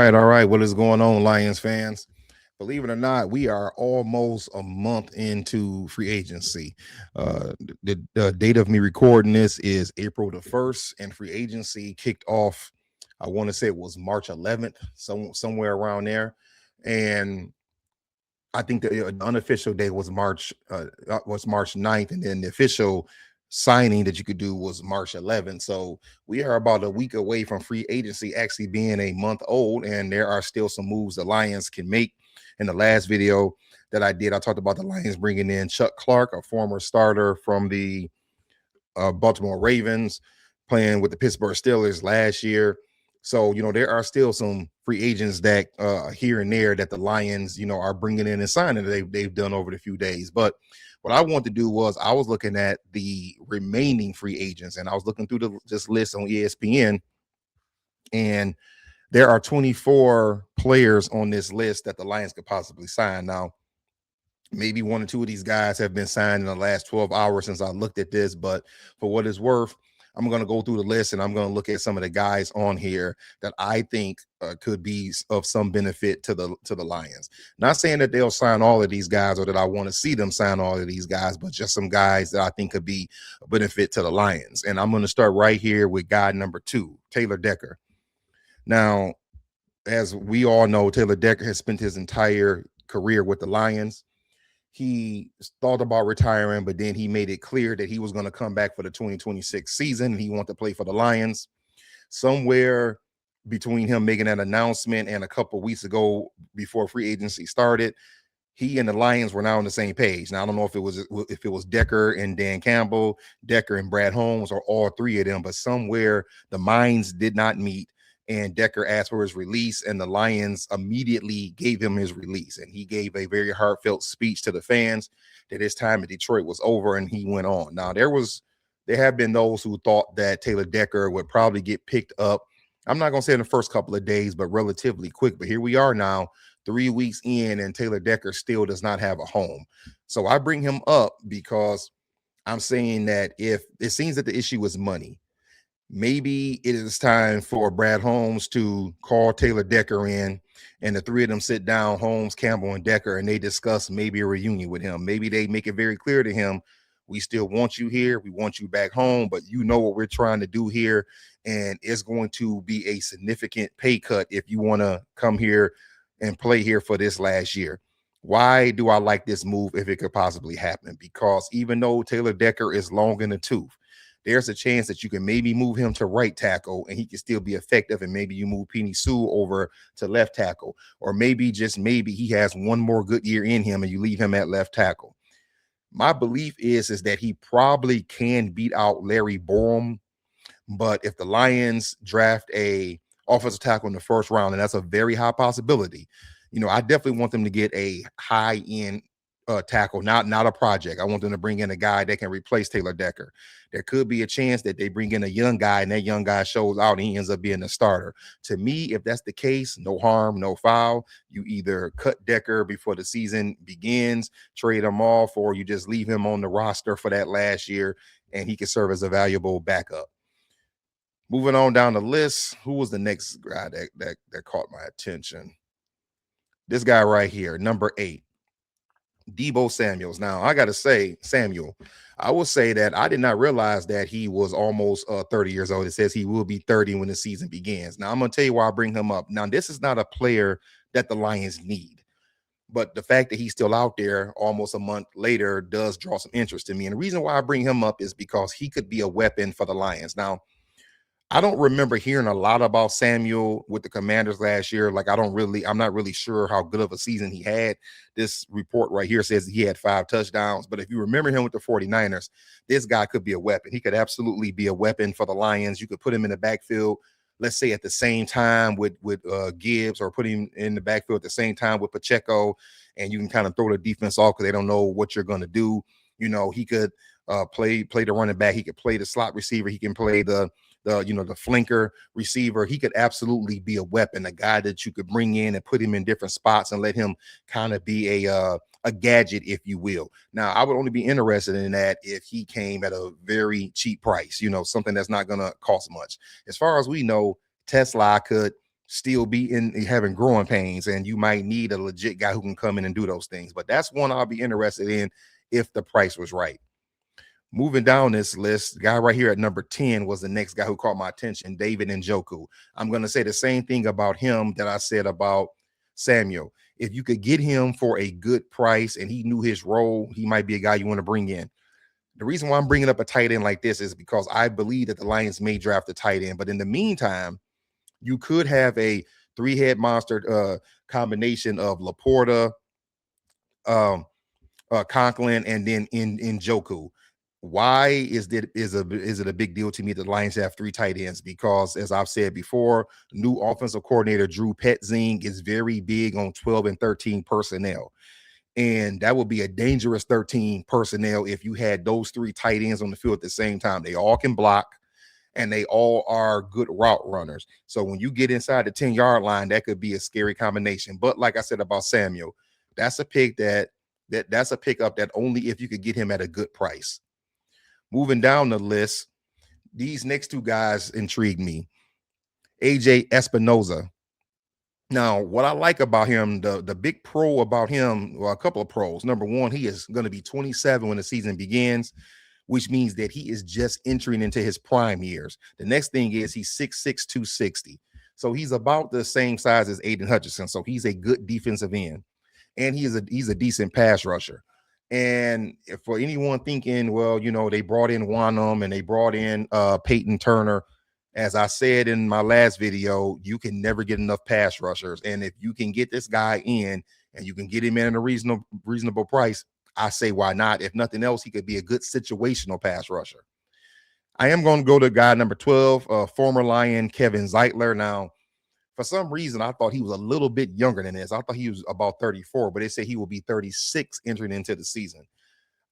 All right. What is going on, Lions fans? Believe it or not, we are almost a month into free agency. The date of me recording this is April the 1st, and free agency kicked off, I want to say it was March 11th, somewhere around there. And I think the unofficial day was March 9th, and then the official signing that you could do was March 11th. So we are about a week away from free agency actually being a month old, and there are still some moves the Lions can make. In the last video that I did, I talked about the Lions bringing in Chuck Clark, a former starter from the Baltimore Ravens, playing with the Pittsburgh Steelers last year. So, there are still some free agents that here and there that the Lions, are bringing in and signing that they've done over the few days. But what I wanted to do was I was looking at the remaining free agents, and I was looking through this list on ESPN, and there are 24 players on this list that the Lions could possibly sign. Now, maybe one or two of these guys have been signed in the last 12 hours since I looked at this, but for what it's worth, I'm going to go through the list and I'm going to look at some of the guys on here that I think could be of some benefit to the Lions. Not saying that they'll sign all of these guys or that I want to see them sign all of these guys, but just some guys that I think could be a benefit to the Lions. And I'm going to start right here with guy number 2, Taylor Decker. Now, as we all know, Taylor Decker has spent his entire career with the Lions. He thought about retiring, but then he made it clear that he was going to come back for the 2026 season. He wanted to play for the Lions. Somewhere between him making that announcement and a couple of weeks ago before free agency started, he and the Lions were now on the same page. Now, I don't know if it was Decker and Dan Campbell, Decker and Brad Holmes, or all three of them, but somewhere the minds did not meet. And Decker asked for his release, and the Lions immediately gave him his release. And he gave a very heartfelt speech to the fans that his time in Detroit was over, and he went on. Now, there have been those who thought that Taylor Decker would probably get picked up. I'm not going to say in the first couple of days, but relatively quick. But here we are now, 3 weeks in, and Taylor Decker still does not have a home. So I bring him up because I'm saying that if it seems that the issue is money, maybe it is time for Brad Holmes to call Taylor Decker in, and the three of them sit down, Holmes, Campbell, and Decker, and they discuss maybe a reunion with him. Maybe they make it very clear to him, we still want you here. We want you back home, but you know what we're trying to do here, and it's going to be a significant pay cut if you want to come here and play here for this last year. Why do I like this move if it could possibly happen? Because even though Taylor Decker is long in the tooth, there's a chance that you can maybe move him to right tackle and he can still be effective. And maybe you move Penny Sewell over to left tackle, or maybe just maybe he has one more good year in him and you leave him at left tackle. My belief is that he probably can beat out Larry Borom, but if the Lions draft a offensive tackle in the first round, and that's a very high possibility, I definitely want them to get a high end tackle, not a project. I want them to bring in a guy that can replace Taylor Decker. There could be a chance that they bring in a young guy and that young guy shows out and he ends up being a starter. To me, if that's the case, no harm, no foul. You either cut Decker before the season begins, trade him off, or you just leave him on the roster for that last year and he can serve as a valuable backup. Moving on down the list, who was the next guy that caught my attention? This guy right here, number 8. Deebo Samuels. Now, I got to say, Samuel, I will say that I did not realize that he was almost 30 years old. It says he will be 30 when the season begins. Now, I'm going to tell you why I bring him up. Now, this is not a player that the Lions need, but the fact that he's still out there almost a month later does draw some interest to me. And the reason why I bring him up is because he could be a weapon for the Lions. Now, I don't remember hearing a lot about Samuel with the Commanders last year. I'm not really sure how good of a season he had. This report right here says he had 5 touchdowns. But if you remember him with the 49ers, this guy could be a weapon. He could absolutely be a weapon for the Lions. You could put him in the backfield, let's say at the same time with Gibbs, or put him in the backfield at the same time with Pacheco, and you can kind of throw the defense off because they don't know what you're going to do. He could play the running back. He could play the slot receiver. He can play the flanker receiver. He could absolutely be a weapon, a guy that you could bring in and put him in different spots and let him kind of be a gadget, if you will. Now, I would only be interested in that if he came at a very cheap price, something that's not going to cost much. As far as we know, Tesla could still be in having growing pains, and you might need a legit guy who can come in and do those things. But that's one I'll be interested in if the price was right. Moving down this list, the guy right here at number 10 was the next guy who caught my attention, David Njoku. I'm going to say the same thing about him that I said about Samuel. If you could get him for a good price and he knew his role, he might be a guy you want to bring in. The reason why I'm bringing up a tight end like this is because I believe that the Lions may draft a tight end. But in the meantime, you could have a three-head monster combination of Laporta, Conklin, and then in Njoku. Why is it a big deal to me that the Lions have three tight ends? Because as I've said before, new offensive coordinator Drew Petzing is very big on 12 and 13 personnel. And that would be a dangerous 13 personnel if you had those three tight ends on the field at the same time. They all can block and they all are good route runners. So when you get inside the 10-yard line, that could be a scary combination. But like I said about Samuel, that's a pick that's a pickup that only if you could get him at a good price. Moving down the list, these next two guys intrigue me. AJ Espinoza. Now, what I like about him, the big pro about him, well, a couple of pros. Number one, he is going to be 27 when the season begins, which means that he is just entering into his prime years. The next thing is he's 6'6", 260. So he's about the same size as Aiden Hutchinson. So he's a good defensive end. And he's a decent pass rusher. And for anyone thinking, well, they brought in Wanham and they brought in Peyton Turner, as I said in my last video, you can never get enough pass rushers. And if you can get this guy in and you can get him in at a reasonable price, I say why not? If nothing else, he could be a good situational pass rusher. I am going to go to guy number 12, former Lion Kevin Zeitler. Now, for some reason, I thought he was a little bit younger than this. I thought he was about 34, but they say he will be 36 entering into the season.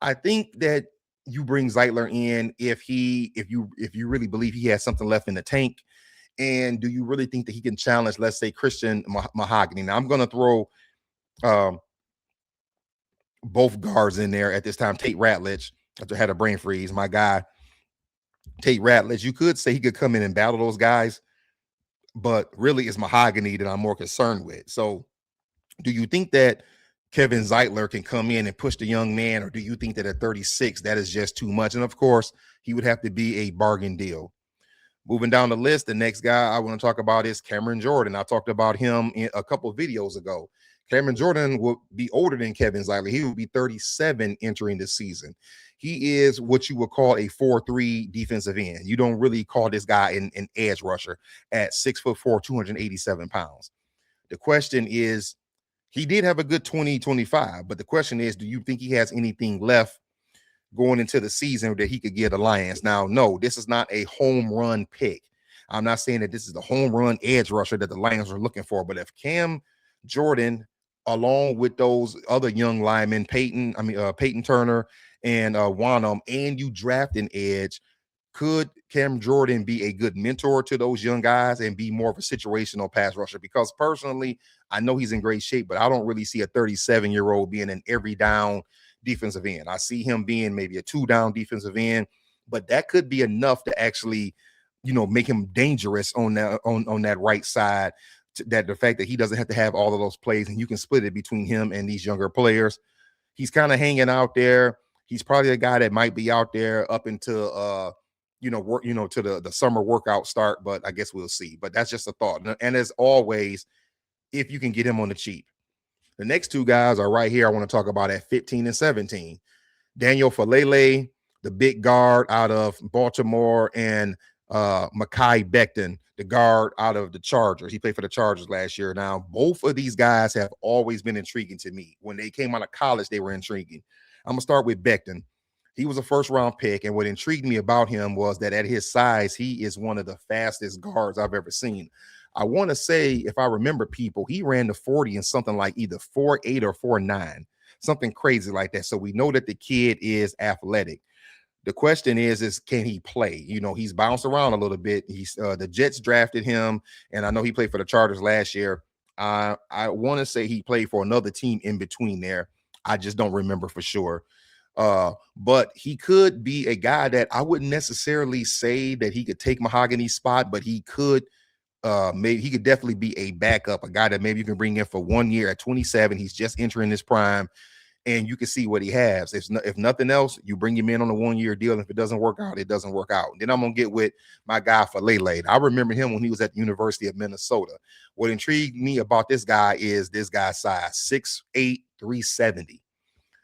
I think that you bring Zeitler in if you really believe he has something left in the tank, and do you really think that he can challenge, let's say, Christian Mahogany? Now, I'm going to throw both guards in there at this time. Tate Ratledge, after I had a brain freeze, my guy, Tate Ratledge. You could say he could come in and battle those guys, but really it's Mahogany that I'm more concerned with. So do you think that Kevin Zeitler can come in and push the young man, or do you think that at 36, that is just too much? And of course, he would have to be a bargain deal. Moving down the list, the next guy I want to talk about is Cameron Jordan. I talked about him in a couple of videos ago. Cameron Jordan will be older than Kevin Zeitler. He will be 37 entering this season. He is what you would call a 4-3 defensive end. You don't really call this guy an edge rusher at 6'4", 287 pounds. The question is, he did have a good 2025, but the question is, do you think he has anything left going into the season that he could give the Lions? Now, no, this is not a home run pick. I'm not saying that this is the home run edge rusher that the Lions are looking for, but if Cam Jordan, along with those other young linemen, Peyton Turner and Wanham, and you draft an edge, could Cam Jordan be a good mentor to those young guys and be more of a situational pass rusher? Because personally, I know he's in great shape, but I don't really see a 37-year-old being an every down defensive end. I see him being maybe a 2-down defensive end, but that could be enough to actually, make him dangerous on that right side. That the fact that he doesn't have to have all of those plays and you can split it between him and these younger players. He's kind of hanging out there. He's probably a guy that might be out there up until to the summer workout start, but I guess we'll see. But that's just a thought. And as always, if you can get him on the cheap. The next two guys are right here. I want to talk about at 15 and 17. Daniel Falele, the big guard out of Baltimore, and Mekhi Becton, the guard out of the Chargers. He played for the Chargers last year. Now, both of these guys have always been intriguing to me. When they came out of college, they were intriguing. I'm going to start with Becton. He was a first-round pick, and what intrigued me about him was that at his size, he is one of the fastest guards I've ever seen. I want to say, if I remember people, he ran the 40 in something like either 4.8 or 4.9, something crazy like that. So we know that the kid is athletic. The question is can he play? He's bounced around a little bit. He's the Jets drafted him, and I know he played for the Chargers last year. I want to say he played for another team in between there. I just don't remember for sure. But he could be a guy that I wouldn't necessarily say that he could take Mahogany's spot, but he could Maybe he could definitely be a backup, a guy that maybe you can bring in for 1 year at 27. He's just entering his prime, and you can see what he has. If nothing else, you bring him in on a 1 year deal. And if it doesn't work out, it doesn't work out. Then I'm gonna get with my guy for Lele. I remember him when he was at the University of Minnesota. What intrigued me about this guy is this guy's size, 6'8", 370.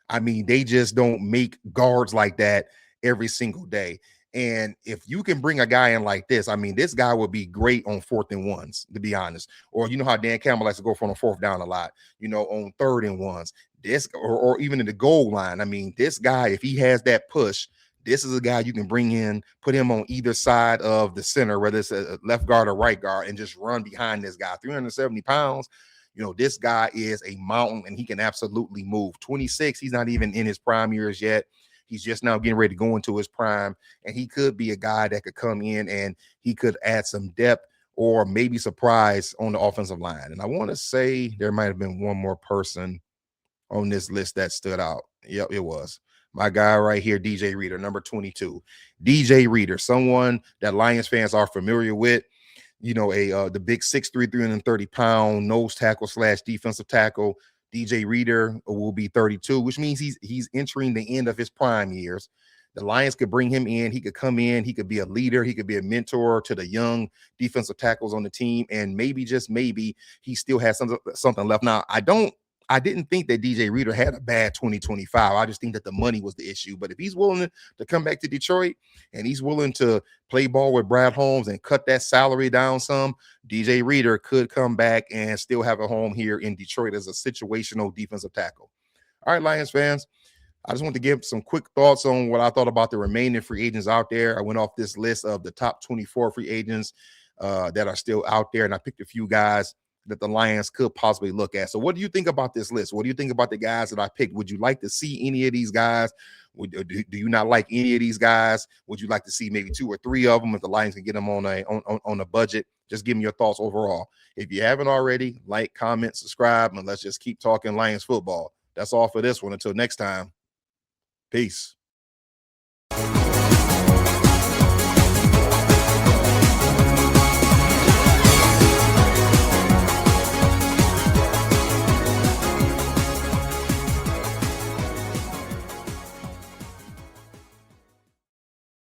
I mean, they just don't make guards like that every single day. And if you can bring a guy in like this, I mean, this guy would be great on 4th and 1s, to be honest. Or you know how Dan Campbell likes to go for on a 4th down a lot, on 3rd and 1s. This or even in the goal line. I mean, this guy, if he has that push, this is a guy you can bring in, put him on either side of the center, whether it's a left guard or right guard, and just run behind this guy. 370 pounds. This guy is a mountain, and he can absolutely move. 26, he's not even in his prime years yet. He's just now getting ready to go into his prime, and he could be a guy that could come in and he could add some depth or maybe surprise on the offensive line. And I want to say there might have been one more person on this list that stood out. Yep, it was my guy right here, DJ Reader, number 22. DJ Reader, someone that Lions fans are familiar with. The big 6'3", 330-pound nose tackle / defensive tackle. DJ Reader will be 32, which means he's entering the end of his prime years. The Lions could bring him in. He could come in. He could be a leader. He could be a mentor to the young defensive tackles on the team. And maybe, just maybe, he still has something left. Now, I didn't think that DJ Reader had a bad 2025. I just think that the money was the issue. But if he's willing to come back to Detroit and he's willing to play ball with Brad Holmes and cut that salary down some, DJ Reader could come back and still have a home here in Detroit as a situational defensive tackle. All right, Lions fans, I just want to give some quick thoughts on what I thought about the remaining free agents out there. I went off this list of the top 24 free agents that are still out there, and I picked a few guys that the Lions could possibly look at. So what do you think about this list? What do you think about the guys that I picked? Would you like to see any of these guys? Do you not like any of these guys? Would you like to see maybe 2 or 3 of them if the Lions can get them on a budget? Just give me your thoughts overall. If you haven't already, like, comment, subscribe, and let's just keep talking Lions football. That's all for this one. Until next time, peace.